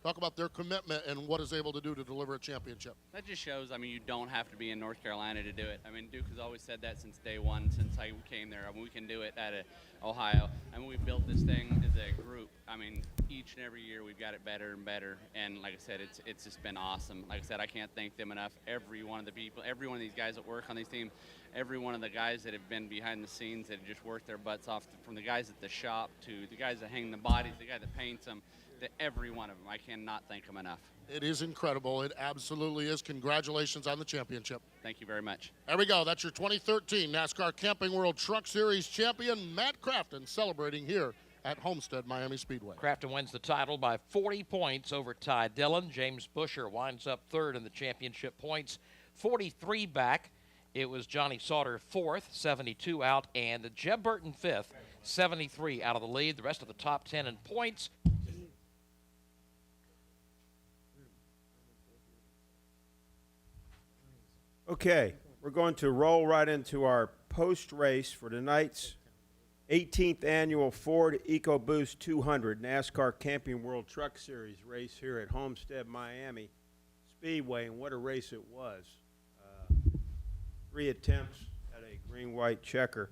Talk about their commitment and what it's able to do to deliver a championship. That just shows, I mean, you don't have to be in North Carolina to do it. I mean, Duke has always said that since day one, since I came there. I mean, we can do it at Ohio. I mean, we built this thing as a group. I mean, each and every year we've got it better and better. And like I said, it's just been awesome. Like I said, I can't thank them enough. Every one of the people, every one of these guys that work on these teams, every one of the guys that have been behind the scenes that have just worked their butts off, from the guys at the shop to the guys that hang the bodies, the guy that paints them, to every one of them. I cannot thank them enough. It is incredible. It absolutely is. Congratulations on the championship. Thank you very much. There we go. That's your 2013 NASCAR Camping World Truck Series champion, Matt Crafton, celebrating here at Homestead-Miami Speedway. Crafton wins the title by 40 points over Ty Dillon. James Busher winds up third in the championship points, 43 back. It was Johnny Sauter fourth, 72 out, and Jeb Burton fifth, 73 out of the lead. The rest of the top 10 in points. Okay, we're going to roll right into our post-race for tonight's 18th annual Ford EcoBoost 200 NASCAR Camping World Truck Series race here at Homestead-Miami Speedway, and what a race it was. 3 attempts at a green-white checker.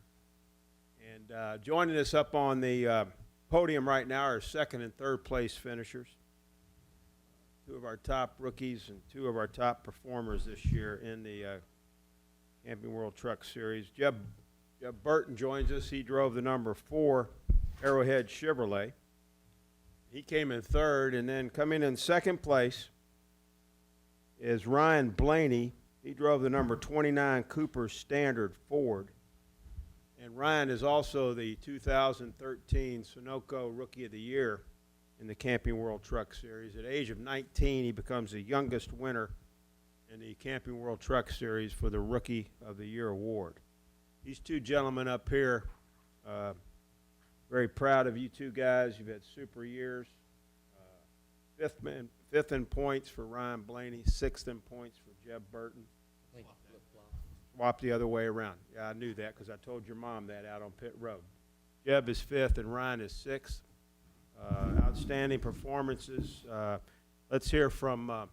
And joining us up on the podium right now are second and third place finishers. 2 of our top rookies and 2 of our top performers this year in the Camping World Truck Series. Jeb Burton joins us. He drove the number 4 Arrowhead Chevrolet. He came in third, and then coming in second place is Ryan Blaney. He drove the number 29 Cooper Standard Ford. And Ryan is also the 2013 Sunoco Rookie of the Year in the Camping World Truck Series. At age of 19, he becomes the youngest winner in the Camping World Truck Series for the Rookie of the Year award. These 2 gentlemen up here, very proud of you 2 guys. You've had super years. Fifth in points for Ryan Blaney, 6th in points for Jeb Burton. Swap the other way around. Yeah, I knew that because I told your mom that out on pit road. Jeb is 5th and Ryan is 6th. Outstanding performances. Let's hear from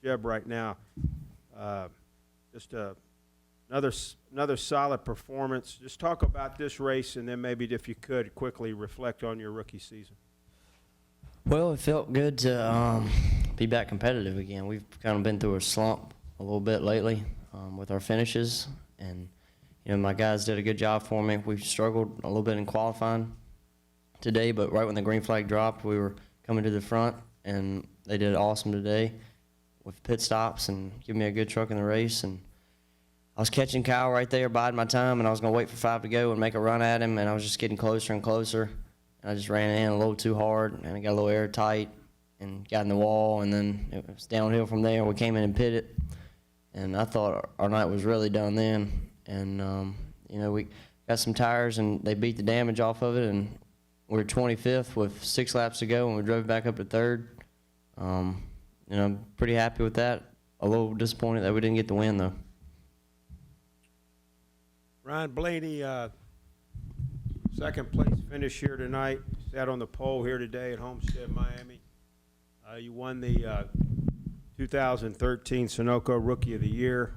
Jeb right now. Just another solid performance. Just talk about this race, and then maybe if you could quickly reflect on your rookie season. Well, it felt good to be back competitive again. We've kind of been through a slump a little bit lately with our finishes, and my guys did a good job for me. We struggled a little bit in qualifying today, but right when the green flag dropped, we were coming to the front, and they did awesome today with pit stops and giving me a good truck in the race. And I was catching Kyle right there, biding my time, and I was going to wait for 5 to go and make a run at him, and I was just getting closer and closer. And I just ran in a little too hard, and I got a little airtight and got in the wall, and then it was downhill from there. We came in and pitted, and I thought our night was really done then. And, we got some tires, and they beat the damage off of it, and we were 25th with 6 laps to go, and we drove back up to 3rd. I'm pretty happy with that. A little disappointed that we didn't get the win, though. Ryan Blaney, second place finish here tonight. Sat on the pole here today at Homestead-Miami. You won the 2013 Sunoco Rookie of the Year.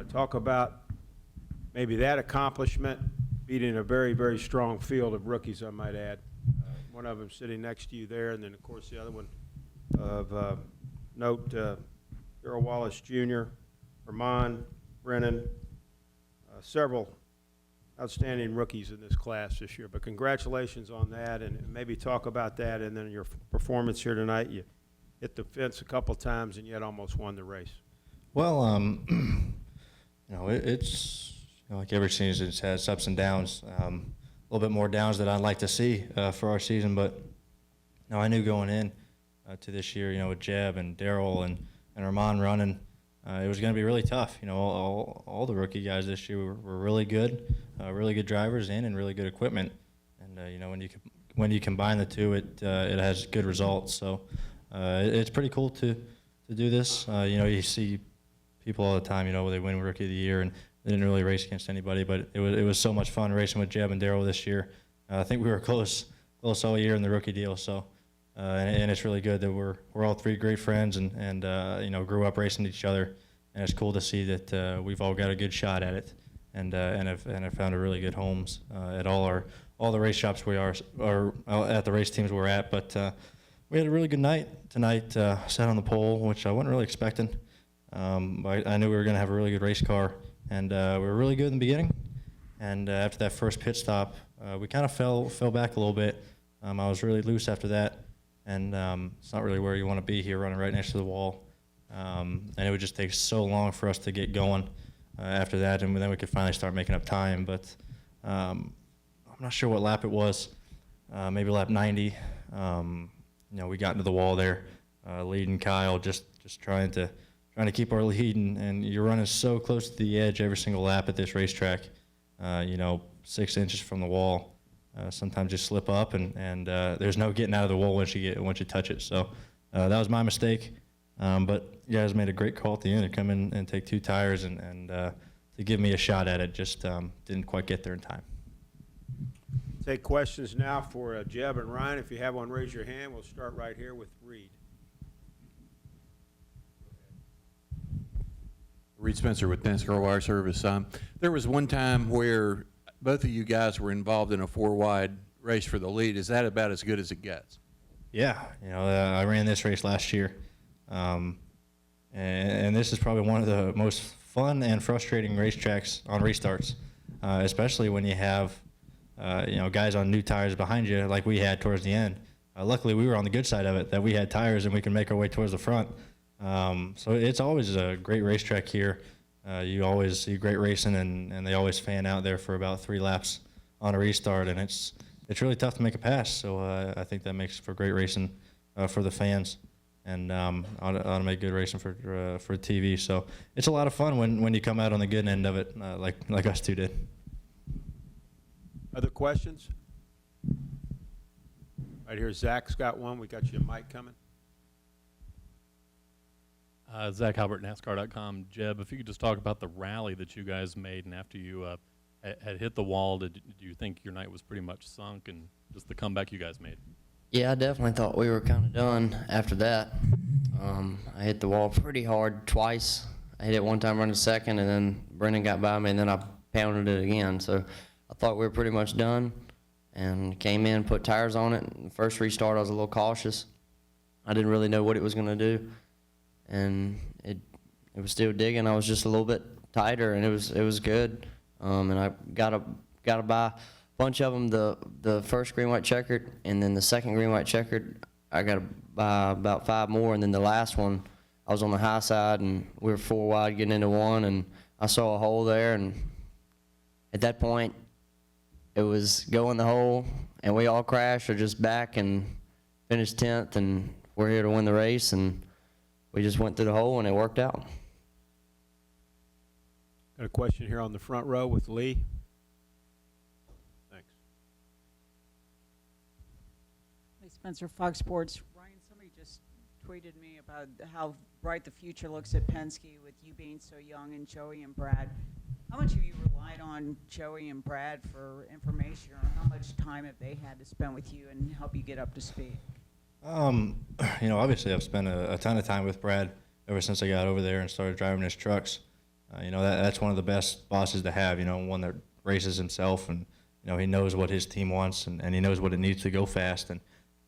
Talk about maybe that accomplishment, beating a very, very strong field of rookies, I might add. One of them sitting next to you there, and then, of course, the other one of note, Darrell Wallace Jr., Vermont, Brennan, several outstanding rookies in this class this year. But congratulations on that, and maybe talk about that, and then your performance here tonight. You hit the fence a couple times and yet almost won the race. Well, it's like every season, it's has ups and downs. A little bit more downs that I'd like to see for our season, but I knew going in to this year, with Jeb and Darrell and Armand running, it was going to be really tough. All the rookie guys this year were really good drivers and really good equipment. And when you combine the two, it has good results. So it's pretty cool to do this. You see people all the time, they win Rookie of the Year and they didn't really race against anybody, but it was so much fun racing with Jeb and Darrell this year. I think we were close all year in the rookie deal. So and it's really good that we're all three great friends and you know, grew up racing each other, and it's cool to see that we've all got a good shot at it, and have found a really good homes at all the race shops we are, or at the race teams we're at. But we had a really good night tonight. Sat on the pole, which I wasn't really expecting. I knew we were going to have a really good race car, and we were really good in the beginning. And after that first pit stop, we kind of fell back a little bit. I was really loose after that, and it's not really where you want to be here, running right next to the wall. And it would just take so long for us to get going after that, and then we could finally start making up time. But I'm not sure what lap it was, maybe lap 90. You know, we got into the wall there, leading Kyle, just trying to keep our lead, and you're running so close to the edge every single lap at this racetrack. You know, 6 inches from the wall. Sometimes you slip up, and there's no getting out of the wall once you touch it. So that was my mistake. But you guys made a great call at the end to come in and take 2 tires and to give me a shot at it. Just didn't quite get there in time. Take questions now for Jeb and Ryan. If you have one, raise your hand. We'll start right here with Reed. Reed Spencer with NASCAR Wire Service. There was one time where both of you guys were involved in a 4-wide race for the lead. Is that about as good as it gets? Yeah, you know, I ran this race last year, and this is probably one of the most fun and frustrating racetracks on restarts, especially when you have you know, guys on new tires behind you like we had towards the end. Luckily, we were on the good side of it, that we had tires and we can make our way towards the front. So it's always a great racetrack here. You always see great racing, and they always fan out there for about 3 laps on a restart, and it's really tough to make a pass. So I think that makes for great racing for the fans, and ought to make good racing for TV. So it's a lot of fun when you come out on the good end of it, like us two did. Other questions? Right here, Zach's got one. We got you a mic coming. Zach Halbert, NASCAR.com. Jeb, if you could just talk about the rally that you guys made, and after you had hit the wall, do you think your night was pretty much sunk, and just the comeback you guys made? Yeah, I definitely thought we were kind of done after that. I hit the wall pretty hard twice. I hit it one time running second, and then Brendan got by me, and then I pounded it again. So I thought we were pretty much done, and came in, put tires on it. And the first restart, I was a little cautious. I didn't really know what it was going to do, and it was still digging. I was just a little bit tighter, and it was good. And I got to buy a bunch of them. The first green white checkered, and then the second green white checkered, I got to buy about 5 more. And then the last one, I was on the high side, and we were 4 wide getting into one, and I saw a hole there, and at that point, it was go in the hole, and we all crashed or just back and finished 10th, and we're here to win the race, and we just went through the hole, and it worked out. Got a question here on the front row with Lee. Thanks. Hey, Spencer, Fox Sports. Ryan, somebody just tweeted me about how bright the future looks at Penske with you being so young and Joey and Brad. How much have you relied on Joey and Brad for information, or how much time have they had to spend with you and help you get up to speed? You know, obviously I've spent a ton of time with Brad ever since I got over there and started driving his trucks. You know, that's one of the best bosses to have, you know, one that races himself, and, you know, he knows what his team wants, and he knows what it needs to go fast.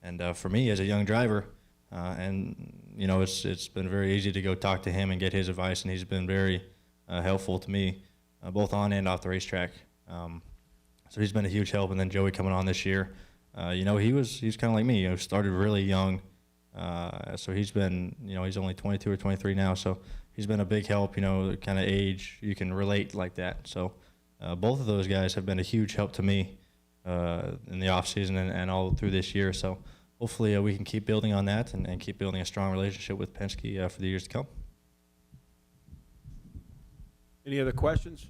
And for me as a young driver, and, you know, it's been very easy to go talk to him and get his advice, and he's been very helpful to me, both on and off the racetrack. So he's been a huge help. And then Joey coming on this year, you know, he's kind of like me, you know, started really young. So he's been, you know, he's only 22 or 23 now. So he's been a big help, you know, the kind of age you can relate like that. So both of those guys have been a huge help to me in the off season and all through this year. So hopefully we can keep building on that and keep building a strong relationship with Penske for the years to come. Any other questions?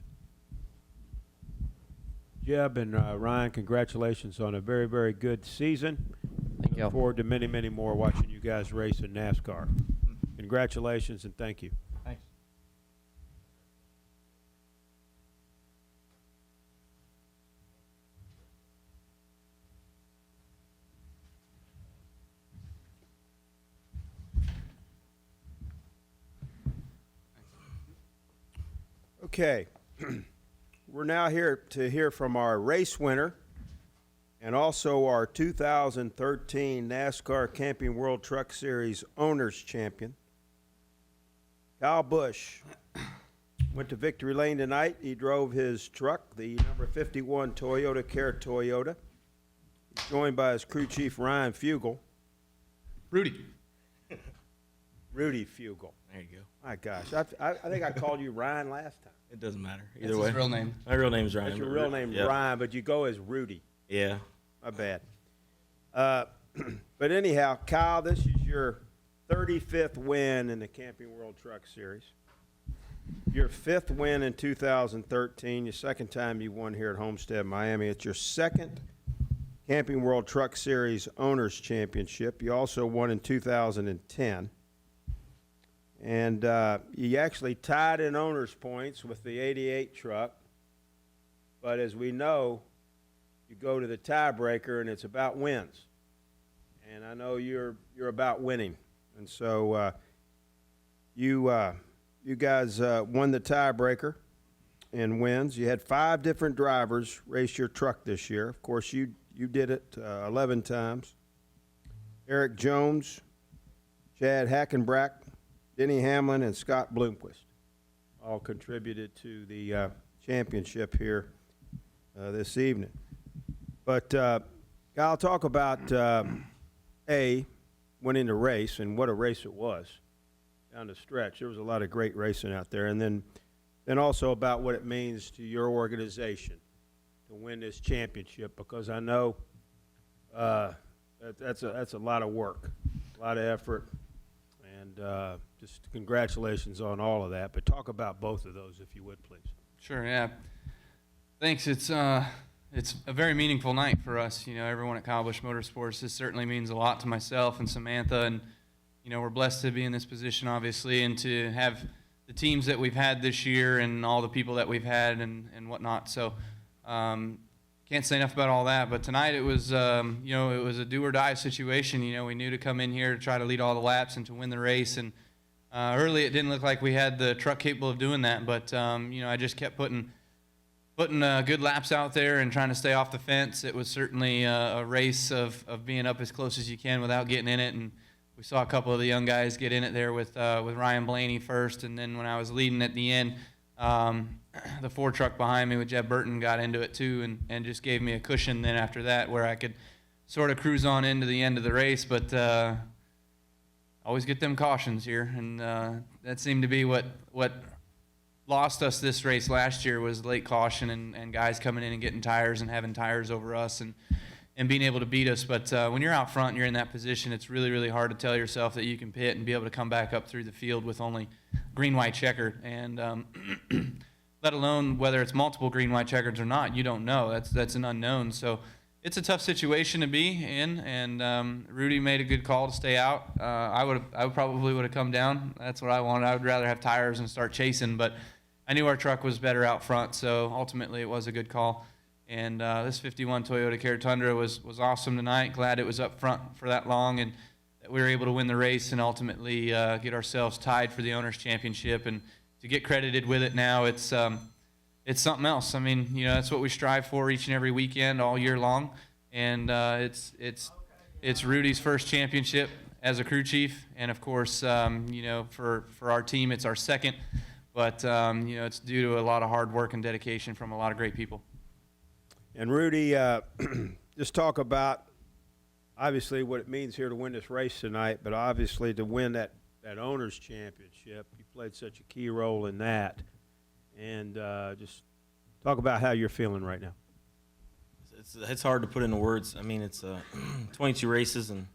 Jeb and Ryan, congratulations on a very, very good season. Thank you. Look forward to many, many more watching you guys race in NASCAR. Congratulations and thank you. Thanks. Okay. We're now here to hear from our race winner and also our 2013 NASCAR Camping World Truck Series Owners Champion. Kyle Busch went to victory lane tonight. He drove his truck, the number 51 Toyota Care Toyota. He's joined by his crew chief, Ryan Fugel. Rudy. Rudy Fugel. There you go. My gosh, I think I called you Ryan last time. It doesn't matter. That's Either way. his real name. My real name's Ryan. That's your real name, Yeah. Ryan, but you go as Rudy. Yeah. My bad. But anyhow, Kyle, this is your 35th win in the Camping World Truck Series. Your 5th win in 2013, your second time you won here at Homestead-Miami. It's your second Camping World Truck Series Owners Championship. You also won in 2010. And you actually tied in owners points with the 88 truck. But as we know, you go to the tiebreaker and it's about wins. And I know you're about winning. And so you guys won the tiebreaker in wins. You had 5 different drivers race your truck this year. Of course, you did it 11 times. Eric Jones, Chad Hackenbrack, Denny Hamlin, and Scott Bloomquist all contributed to the championship here this evening. But I'll talk about winning the race and what a race it was down the stretch. There was a lot of great racing out there, and then also about what it means to your organization to win this championship, because I know that's a lot of work, a lot of effort. And just congratulations on all of that. But talk about both of those, if you would, please. Sure, yeah. Thanks. It's a very meaningful night for us. You know, everyone at Kyle Busch Motorsports. This certainly means a lot to myself and Samantha. And, you know, we're blessed to be in this position, obviously, and to have the teams that we've had this year and all the people that we've had and whatnot. So, can't say enough about all that, but tonight it was, you know, it was a do-or-die situation. You know, we knew to come in here to try to lead all the laps and to win the race, and early it didn't look like we had the truck capable of doing that, but, you know, I just kept putting good laps out there and trying to stay off the fence. It was certainly a race of being up as close as you can without getting in it, and we saw a couple of the young guys get in it there with Ryan Blaney first, and then when I was leading at the end, the Ford truck behind me with Jeb Burton got into it too, and just gave me a cushion then after that where I could sort of cruise on into the end of the race. But always get them cautions here, and that seemed to be what lost us this race last year was late caution and guys coming in and getting tires and having tires over us and being able to beat us. But when you're out front and you're in that position, it's really, really hard to tell yourself that you can pit and be able to come back up through the field with only green, white, checkered. And let alone whether it's multiple green, white, checkers or not, you don't know. That's an unknown. So it's a tough situation to be in. And Rudy made a good call to stay out. I probably would have come down. That's what I wanted. I would rather have tires and start chasing. But I knew our truck was better out front, so ultimately it was a good call. And this 51 Toyota Care Tundra was awesome tonight. Glad it was up front for that long and that we were able to win the race and ultimately get ourselves tied for the Owners' Championship. And to get credited with it now, it's something else. I mean, you know, that's what we strive for each and every weekend all year long. And it's Rudy's first championship as a crew chief. And, of course, you know, for our team, it's our second. But, you know, it's due to a lot of hard work and dedication from a lot of great people. And Rudy, just talk about obviously what it means here to win this race tonight, but obviously to win that Owners' Championship. You played such a key role in that. And just talk about how you're feeling right now. It's hard to put into words. I mean, it's 22 races and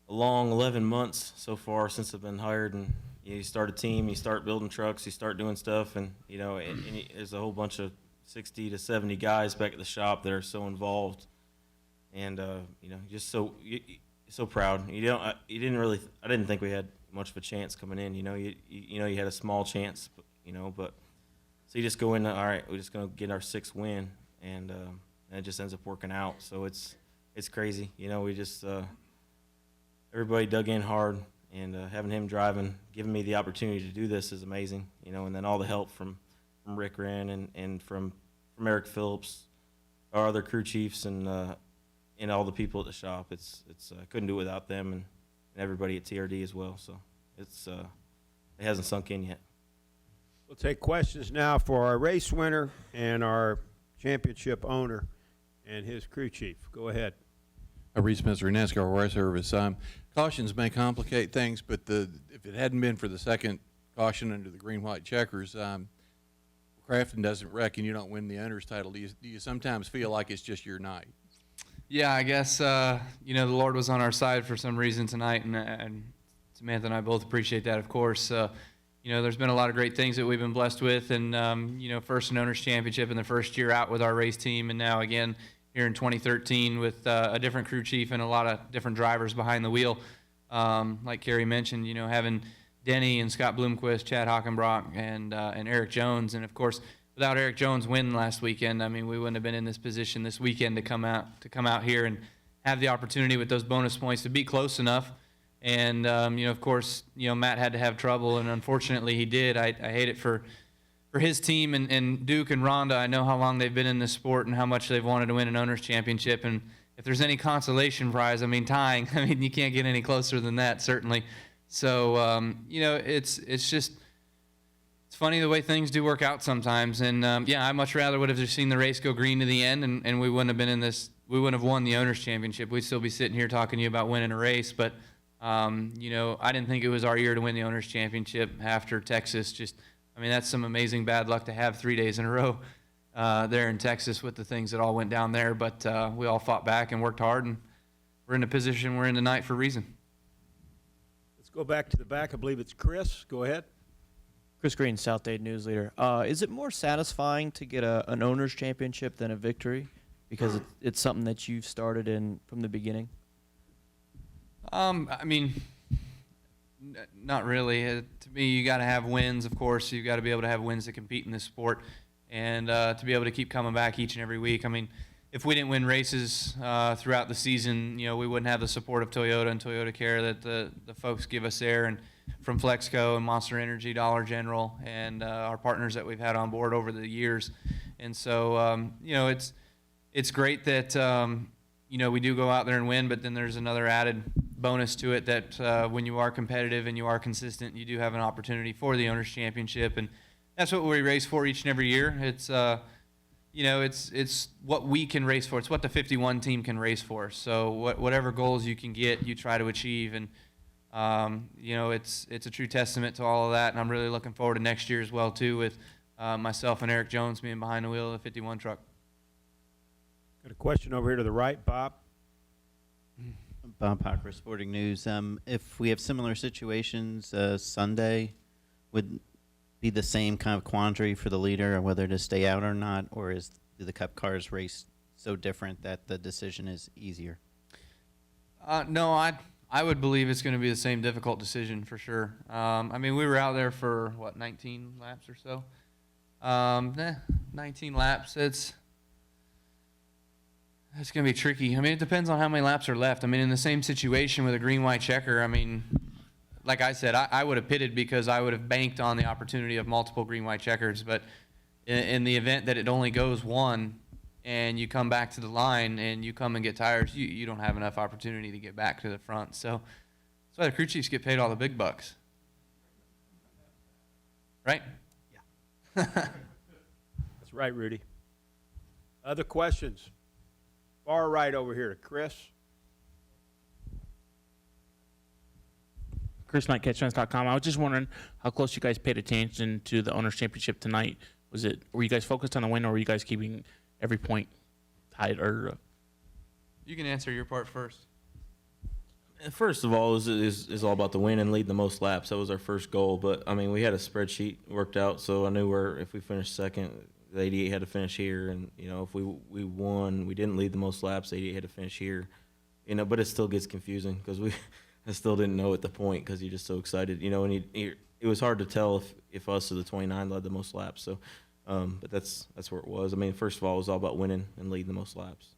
a long 11 months so far since I've been hired. And you start a team, you start building trucks, you start doing stuff, and, you know, there's a whole bunch of 60 to 70 guys back at the shop that are so involved, and you know, just so proud. I didn't think we had much of a chance coming in. You know, you had a small chance, you know, but so you just go in. All right, we're just gonna get our 6th win, and it just ends up working out. So it's crazy. You know, we just everybody dug in hard, and having him driving, giving me the opportunity to do this is amazing, you know, and then all the help from Rick Wren and from Eric Phillips, our other crew chiefs, and all the people at the shop. It's couldn't do it without them and everybody at TRD as well. So it hasn't sunk in yet. We'll take questions now for our race winner and our championship owner and his crew chief. Go ahead. Reed Spencer, NASCAR Wire Service. Cautions may complicate things, but if it hadn't been for the second caution under the green-white checkers, Crafton doesn't reckon you don't win the owner's title. Do you sometimes feel like it's just your night? Yeah, I guess, you know, the Lord was on our side for some reason tonight, and Samantha and I both appreciate that, of course. You know, there's been a lot of great things that we've been blessed with, and, you know, first an owner's championship in the first year out with our race team, and now again here in 2013 with a different crew chief and a lot of different drivers behind the wheel. Like Kerry mentioned, you know, having Denny and Scott Bloomquist, Chad Hockenbrock, and Eric Jones, and of course, without Eric Jones winning last weekend, I mean, we wouldn't have been in this position this weekend to come out here and have the opportunity with those bonus points to be close enough. And you know, of course, you know, Matt had to have trouble, and unfortunately he did. I hate it for his team and Duke and Rhonda. I know how long they've been in this sport and how much they've wanted to win an owner's championship. And if there's any consolation prize, I mean, tying. I mean, you can't get any closer than that, certainly. So you know, it's just. It's funny the way things do work out sometimes, and yeah, I much rather would have just seen the race go green to the end, and we wouldn't have been in this. We wouldn't have won the owner's championship. We'd still be sitting here talking to you about winning a race. But you know, I didn't think it was our year to win the owner's championship after Texas. Just, I mean, that's some amazing bad luck to have 3 days in a row there in Texas with the things that all went down there. But we all fought back and worked hard, and we're in the position we're in tonight for a reason. Let's go back to the back. I believe it's Chris. Go ahead. Chris Green, South Dade News Leader. Is it more satisfying to get an owner's championship than a victory? Because it's something that you've started in from the beginning? I mean, not really. To me, you got to have wins, of course. You got to be able to have wins to compete in this sport, and to be able to keep coming back each and every week. I mean, if we didn't win races throughout the season, you know, we wouldn't have the support of Toyota and Toyota Care that the folks give us there, and from Flexco and Monster Energy, Dollar General, and our partners that we've had on board over the years. And so, you know, it's great that, you know, we do go out there and win, but then there's another added bonus to it that when you are competitive and you are consistent, you do have an opportunity for the Owners' Championship. And that's what we race for each and every year. It's, you know, it's what we can race for. It's what the 51 team can race for. So whatever goals you can get, you try to achieve. And you know, it's a true testament to all of that, and I'm really looking forward to next year as well too, with myself and Eric Jones being behind the wheel of the 51 truck. Got a question over here to the right, Bob. Bob Packer, Sporting News. If we have similar situations Sunday, would be the same kind of quandary for the leader, whether to stay out or not, or do the Cup cars race so different that the decision is easier? No, I would believe it's going to be the same difficult decision for sure. I mean, we were out there for, what, 19 laps or so? 19 laps. It's going to be tricky. I mean, it depends on how many laps are left. I mean, in the same situation with a green-white checker, I mean, like I said, I would have pitted because I would have banked on the opportunity of multiple green-white checkers. But in the event that it only goes one, and you come back to the line and you come and get tires, you don't have enough opportunity to get back to the front. So that's why the crew chiefs get paid all the big bucks. Right? Yeah. That's right, Rudy. Other questions? Far right over here to Chris. Chris Knight, CatchFence.com. I was just wondering how close you guys paid attention to the Owners' Championship tonight. Were you guys focused on the win, or were you guys keeping every point tight? Or you can answer your part first. First of all, is all about the win and lead the most laps. That was our first goal. But I mean, we had a spreadsheet worked out, so I knew if we finished second, the 88 had to finish here, and you know, if we won, we didn't lead the most laps, the 88 had to finish here. You know, but it still gets confusing because I still didn't know at the point because you're just so excited. You know, and it was hard to tell if us or the 29 led the most laps. So, but that's where it was. I mean, first of all, it was all about winning and leading the most laps.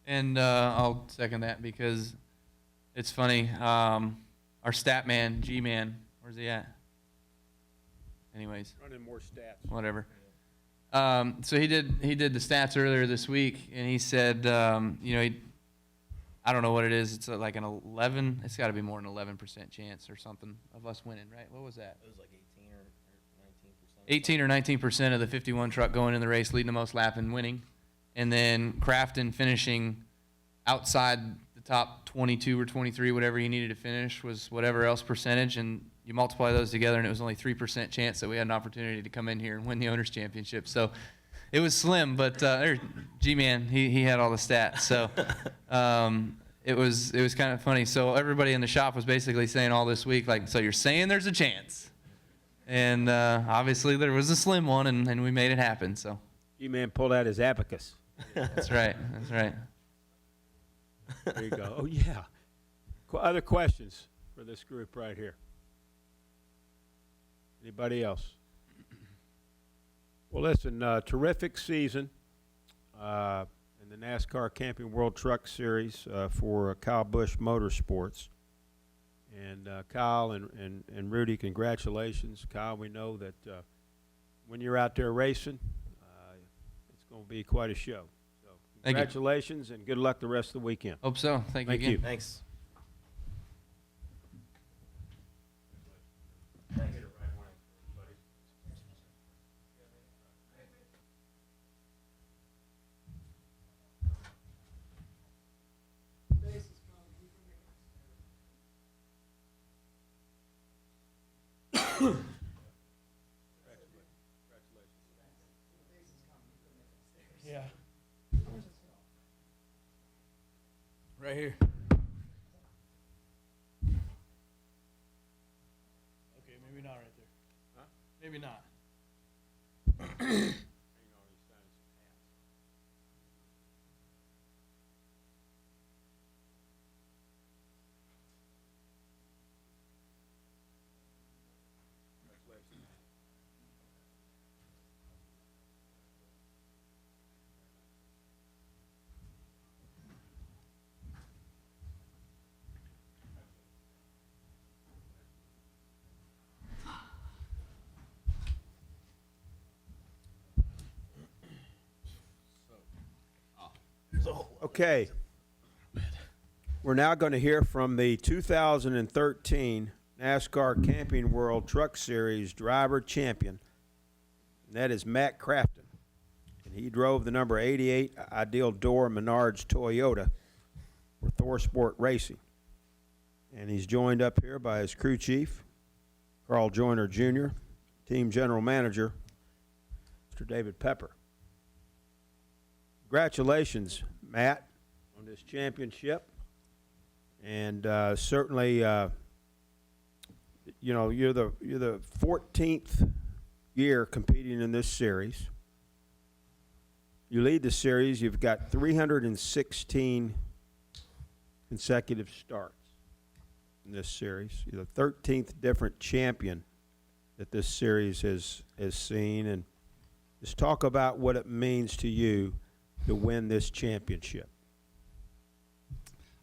And I'll second that because it's funny. Our our stat man, G-man. Where's he at? Anyways, Running more stats. whatever. So he did the stats earlier this week, and he said, I don't know what it is. It's like an 11. It's got to be more than 11% chance or something of us winning, right? What was that? It was like 18 or 19%. 18 or 19% of the 51 truck going in the race, leading the most lap and winning, and then Crafton finishing outside the top 22 or 23, whatever he needed to finish was whatever else percentage, and you multiply those together, and it was only 3% chance that we had an opportunity to come in here and win the Owners' Championship. So it was slim, but G-Man, he had all the stats. So it was kind of funny. So everybody in the shop was basically saying all this week, like, so you're saying there's a chance. And obviously there was a slim one, and we made it happen. So G-Man pulled out his abacus. That's right. That's right. There you go. Oh, yeah. Other questions for this group right here? Anybody else? Well, listen, terrific season in the NASCAR Camping World Truck Series for Kyle Busch Motorsports. And Kyle and Rudy, congratulations. Kyle, we know that when you're out there racing, it's going to be quite a show. So congratulations and good luck the rest of the weekend. Hope so. Thank you again. Thanks. Yeah. Right here. Okay, maybe not right there. Huh? Maybe not. Okay. We're now going to hear from the 2013 NASCAR Camping World Truck Series driver champion, and that is Matt Crafton. And he drove the number 88 Ideal Door Menards Toyota for Thor Sport Racing. And he's joined up here by his crew chief, Carl Joyner Jr., team general manager, Mr. David Pepper. Congratulations, Matt, on this championship. And certainly, you know, you're the 14th year competing in this series. You lead the series. You've got 316 consecutive starts in this series. You're the 13th different champion that this series has seen. And just talk about what it means to you to win this championship.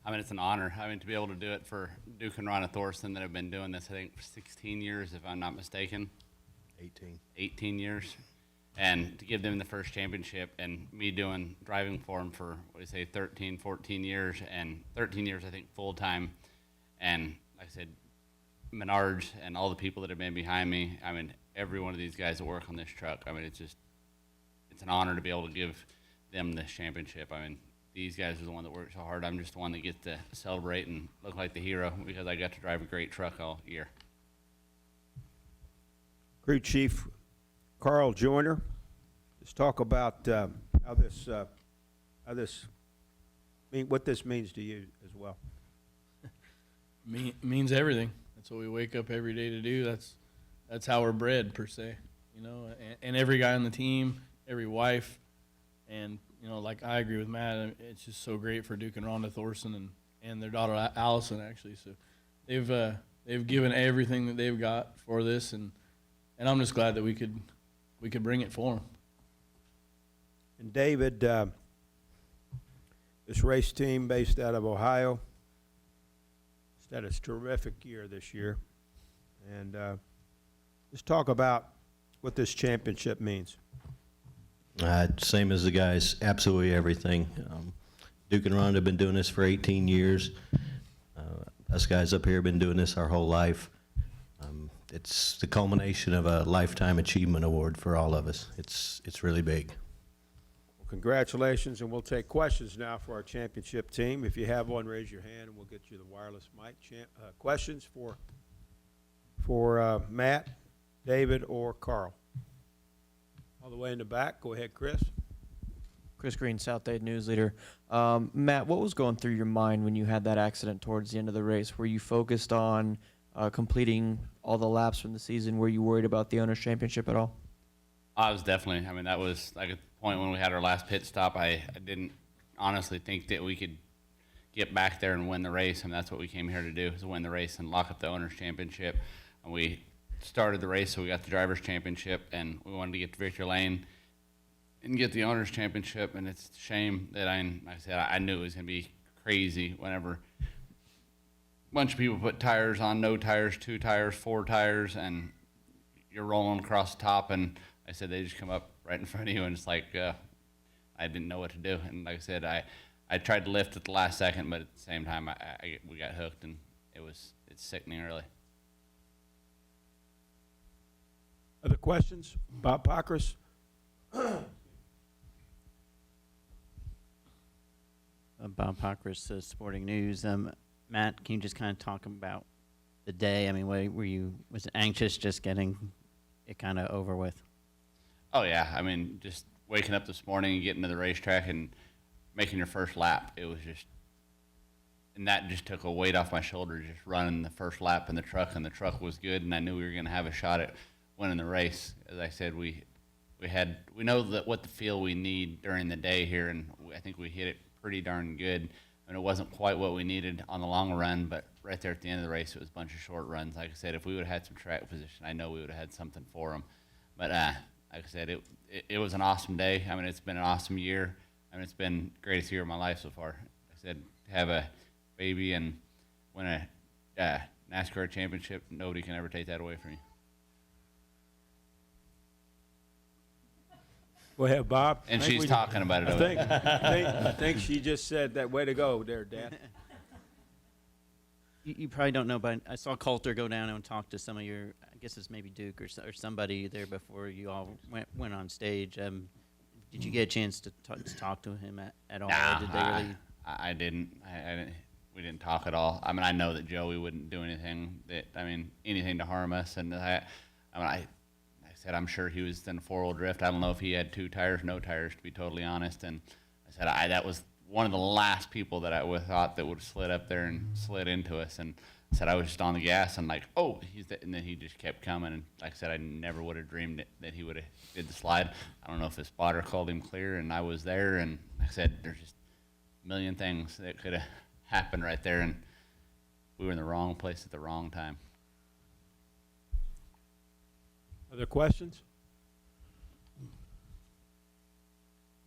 I mean, it's an honor. I mean, to be able to do it for Duke and Ronna Thorson that have been doing this, I think, for 16 years, if I'm not mistaken. 18 years. And to give them the first championship and me driving for them for, 13, 14 years, and 13 years, I think, full-time. And like I said, Menards and all the people that have been behind me, I mean, every one of these guys that work on this truck, I mean, it's an honor to be able to give them this championship. I mean, these guys are the one that work so hard. I'm just the one that gets to celebrate and look like the hero because I got to drive a great truck all year. Crew Chief Carl Joyner, let's talk about what this means to you as well. Means everything. That's what we wake up every day to do. That's how we're bred, per se. You know, and every guy on the team, every wife, and you know, like I agree with Matt. It's just so great for Duke and Rhonda Thorson and their daughter Allison, actually. So they've given everything that they've got for this, and I'm just glad that we could bring it for them. And David, this race team based out of Ohio, had a terrific year this year. And let's talk about what this championship means. Same as the guys, absolutely everything. Duke and Ron have been doing this for 18 years. Us guys up here have been doing this our whole life. It's the culmination of a lifetime achievement award for all of us. It's really big. Well, congratulations, and we'll take questions now for our championship team. If you have one, raise your hand, and we'll get you the wireless mic. Questions for Matt, David, or Carl? All the way in the back. Go ahead, Chris. Chris Green, South Dade News Leader. Matt, what was going through your mind when you had that accident towards the end of the race? Were you focused on completing all the laps from the season? Were you worried about the Owners' Championship at all? I was definitely. I mean, that was like at the point when we had our last pit stop. I didn't honestly think that we could get back there and win the race. I mean, that's what we came here to do, is to win the race and lock up the Owners' Championship. And we started the race, so we got the Drivers' Championship, and we wanted to get to victory lane and get the Owners' Championship. And it's a shame that like I said, I knew it was going to be crazy whenever a bunch of people put tires on, no tires, 2 tires, 4 tires, and you're rolling across the top. And I said, they just come up right in front of you, and it's like I didn't know what to do. And like I said, I tried to lift at the last second, but at the same time, we got hooked, and it's sickening really. Other questions? Bob Pockris? Bob Pockris, Sporting News. Matt, can you just kind of talk about the day? I mean, was it anxious just getting it kind of over with? Oh yeah, I mean, just waking up this morning and getting to the racetrack and making your first lap, it was just, and that just took a weight off my shoulders, just running the first lap in the truck, and the truck was good, and I knew we were going to have a shot at winning the race. As I said, we know that what the feel we need during the day here, and I think we hit it pretty darn good. And it wasn't quite what we needed on the long run, but right there at the end of the race, it was a bunch of short runs. Like I said, if we would have had some track position, I know we would have had something for them. But like I said, it was an awesome day. I mean, it's been an awesome year. I mean, it's been the greatest year of my life so far. Like I said, to have a baby and win a NASCAR championship, nobody can ever take that away from you. Go ahead, Bob. And she's talking about it. I think she just said that. Way to go there, Dad. You probably don't know, but I saw Coulter go down and talk to some of your, I guess it's maybe Duke or somebody there before you all went on stage. Did you get a chance to talk to him at all? Nah, or did they really? I didn't. We didn't talk at all. I mean, I know that Joey wouldn't do anything anything to harm us. And I said, I'm sure he was in 4-wheel drift. I don't know if he had 2 tires, no tires, to be totally honest. And I said, that was one of the last people that I would thought that would have slid up there and slid into us. And I said, I was just on the gas and like, oh, and then he just kept coming. And like I said, I never would have dreamed that he would have did the slide. I don't know if his spotter called him clear and I was there. And like I said, there's just a million things that could have happened right there. And we were in the wrong place at the wrong time. Other questions?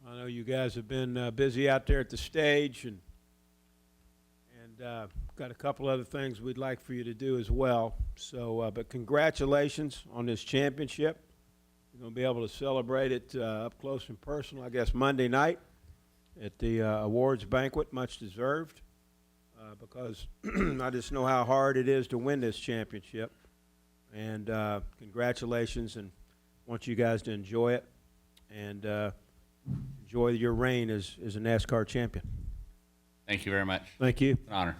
I know you guys have been busy out there at the stage, and got a couple other things we'd like for you to do as well. So, but congratulations on this championship. You're going to be able to celebrate it up close and personal, I guess, Monday night at the awards banquet, much deserved, because I just know how hard it is to win this championship. And congratulations, and want you guys to enjoy it and enjoy your reign as a NASCAR champion. Thank you very much. Thank you. It's an honor.